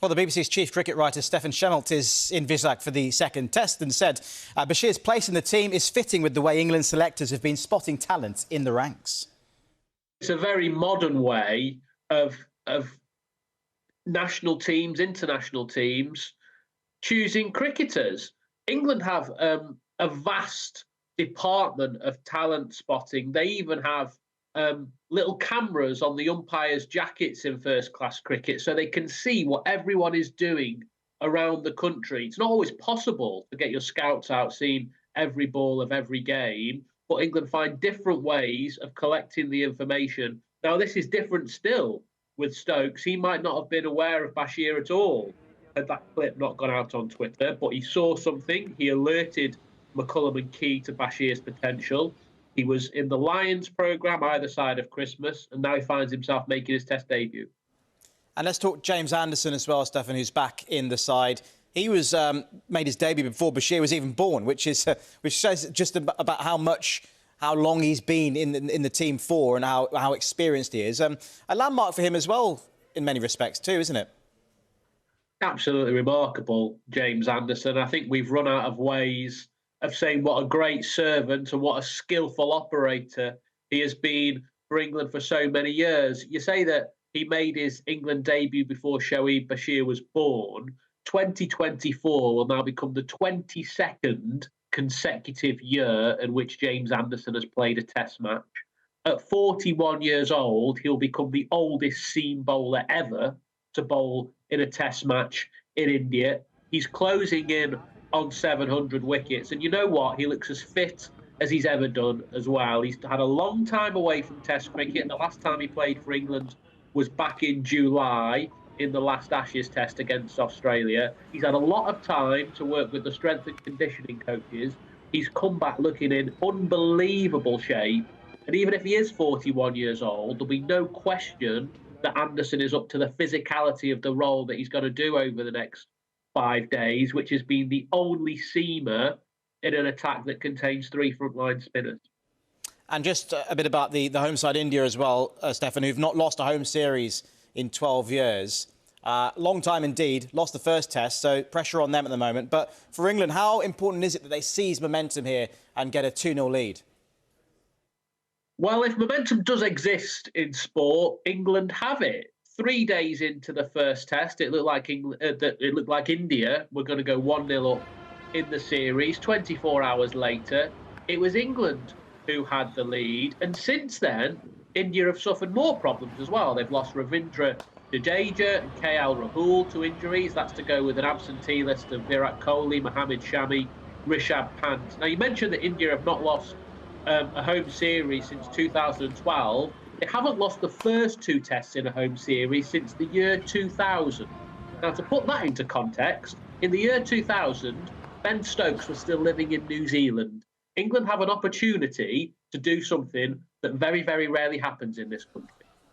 Well, the BBC's chief cricket writer Stephan Shemilt is in Visakhapatnam for the second test and said Bashir's place in the team is fitting with the way England selectors have been spotting talent in the ranks. It's a very modern way of national teams, international teams, choosing cricketers. England have a vast department of talent spotting. They even have little cameras on the umpires' jackets in first-class cricket, so they can see what everyone is doing around the country. It's not always possible to get your scouts out seeing every ball of every game, but England find different ways of collecting the information. Now, this is different still with Stokes. He might not have been aware of Bashir at all had that clip not gone out on Twitter, but he saw something. He alerted McCullum and Key to Bashir's potential. He was in the Lions programme either side of Christmas, and now he finds himself making his Test debut. And let's talk James Anderson as well, Stephan, who's back in the side. He was made his debut before Bashir was even born, which says just about how long he's been in the team for and how experienced he is. A landmark for him as well, in many respects too, isn't it? Absolutely remarkable, James Anderson. I think we've run out of ways of saying what a great servant and what a skillful operator he has been for England for so many years. You say that he made his England debut before Shoaib Bashir was born. 2024 will now become the 22nd consecutive year in which James Anderson has played a Test match. At 41 years old, he'll become the oldest seam bowler ever to bowl in a Test match in India. He's closing in on 700 wickets. And you know what? He looks as fit as he's ever done as well. He's had a long time away from Test cricket. The last time he played for England was back in July in the last Ashes Test against Australia. He's had a lot of time to work with the strength and conditioning coaches. He's come back looking in unbelievable shape. And even if he is 41 years old, there'll be no question that Anderson is up to the physicality of the role that he's going to do over the next 5 days, which has been the only seamer in an attack that contains 3 frontline spinners. And just a bit about the home side, India as well, Stephan, who've not lost a home series in 12 years. Long time indeed, lost the first test, so pressure on them at the moment. But for England, how important is it that they seize momentum here and get a 2-0 lead? Well, if momentum does exist in sport, England have it. 3 days into the first test, it looked like India were going to go 1-0 up in the series. 24 hours later, it was England who had the lead. And since then, India have suffered more problems as well. They've lost Ravindra Jadeja and KL Rahul to injuries. That's to go with an absentee list of Virat Kohli, Mohammad Shami, Rishabh Pant. Now, you mentioned that India have not lost a home series since 2012. They haven't lost the first 2 tests in a home series since the year 2000. Now, to put that into context, in the year 2000, Ben Stokes was still living in New Zealand. England have an opportunity to do something that very, very rarely happens in this country.